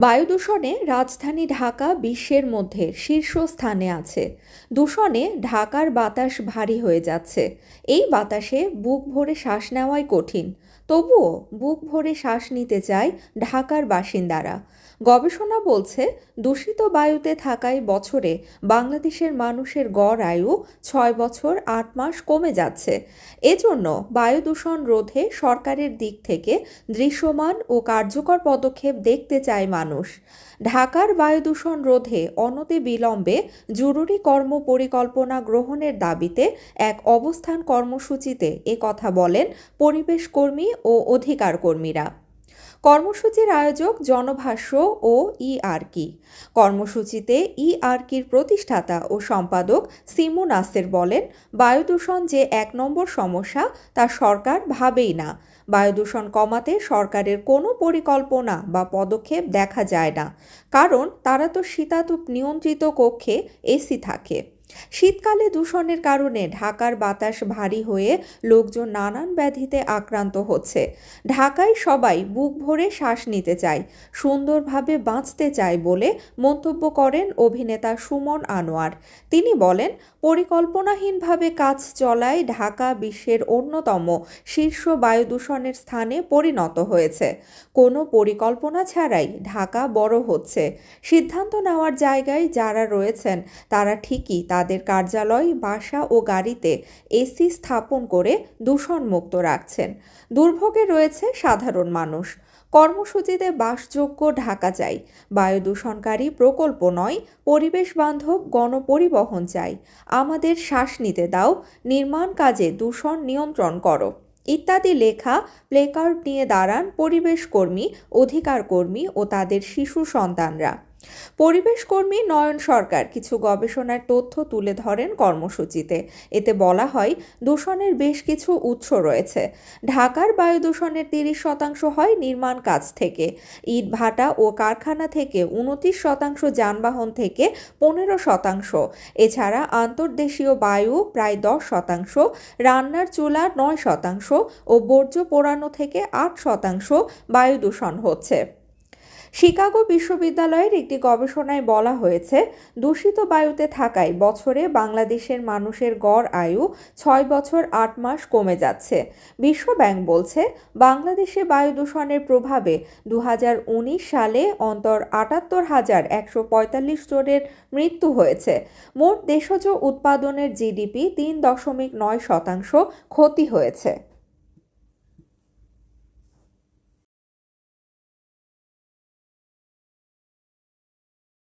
বায়ু দূষণে রাজধানী ঢাকা বিশ্বের মধ্যে শীর্ষস্থানে আছে। দূষণে ঢাকার বাতাস ভারী হয়ে যাচ্ছে। এই বাতাসে বুক ভরে শ্বাস নেওয়াই কঠিন। তবুও বুক ভরে শ্বাস নিতে চায় ঢাকার বাসিন্দারা। গবেষণা বলছে, দূষিত বায়ুতে থাকায় বছরে বাংলাদেশের মানুষের গড় আয়ু 6 বছর 8 মাস কমে যাচ্ছে। এজন্য বায়ু দূষণ রোধে সরকারের দিক থেকে দৃশ্যমান ও কার্যকর পদক্ষেপ দেখতে চায় মানুষ। ঢাকার বায়ু দূষণ রোধে অনতিবিলম্বে জরুরি কর্ম পরিকল্পনা গ্রহণের দাবিতে এক অবস্থান কর্মসূচিতে কথা বলেন পরিবেশ কর্মী ও অধিকার কর্মীরা। কর্মসূচির আয়োজক জনভাষ্য ও ইআরকি। কর্মসূচিতে ইআরকির প্রতিষ্ঠাতা ও সম্পাদক সিমু নাসের বলেন, বায়ু দূষণ যে 1 নম্বর সমস্যা তা সরকার ভাবেই না। বায়ু দূষণ কমাতে সরকারের কোনো পরিকল্পনা বা পদক্ষেপ দেখা যায় না, কারণ তারা তো শীতাতপ নিয়ন্ত্রিত কক্ষে এসি থাকে। শীতকালে দূষণের কারণে ঢাকার বাতাস ভারী হয়ে লোকজন নানান ব্যাধিতে আক্রান্ত হচ্ছে। ঢাকায় সবাই বুক ভরে শ্বাস নিতে চায়, সুন্দরভাবে বাঁচতে চায় বলে মন্তব্য করেন অভিনেতা সুমন আনোয়ার। তিনি বলেন, পরিকল্পনাহীনভাবে কাজ চলায় ঢাকা বিশ্বের অন্যতম শীর্ষ বায়ু দূষণের স্থানে পরিণত হয়েছে। কোনো পরিকল্পনা ছাড়াই ঢাকা বড় হচ্ছে। সিদ্ধান্ত নেওয়ার জায়গায় যারা রয়েছেন তারা ঠিকই তাদের কার্যালয়, বাসা ও গাড়িতে এসি স্থাপন করে দূষণমুক্ত রাখছেন। দুর্ভোগে রয়েছে সাধারণ মানুষ। কর্মসূচিতে বাসযোগ্য ঢাকা চাই, বায়ু দূষণকারী প্রকল্প নয়, পরিবেশ বান্ধব গণপরিবহন চাই, আমাদের শ্বাস নিতে দাও, নির্মাণ কাজে দূষণ নিয়ন্ত্রণ করো ইত্যাদি লেখা প্লেকার্ড নিয়ে দাঁড়ান পরিবেশ কর্মী, অধিকার কর্মী ও তাদের শিশু সন্তানরা। পরিবেশ কর্মী নয়ন সরকার কিছু গবেষণার তথ্য তুলে ধরেন কর্মসূচিতে। এতে বলা হয়, দূষণের বেশ কিছু উৎস রয়েছে। ঢাকার বায়ু দূষণের 30% হয় নির্মাণ কাজ থেকে, ইট ভাটা ও কারখানা থেকে 29%, যানবাহন থেকে 15%। এছাড়া আন্তর্দেশীয় বায়ু প্রায় 10%, রান্নার চুলা 9% ও বর্জ্য পোড়ানো থেকে 8% বায়ু দূষণ হচ্ছে। শিকাগো বিশ্ববিদ্যালয়ের একটি গবেষণায় বলা হয়েছে, দূষিত বায়ুতে থাকায় বছরে বাংলাদেশের মানুষের গড় আয়ু 6 বছর 8 মাস কমে যাচ্ছে। বিশ্বব্যাংক বলছে, বাংলাদেশে বায়ু দূষণের প্রভাবে 2019 সালে অন্তর 78,145 জনের মৃত্যু হয়েছে। মোট দেশজ উৎপাদনের জিডিপি 3.9% ক্ষতি হয়েছে।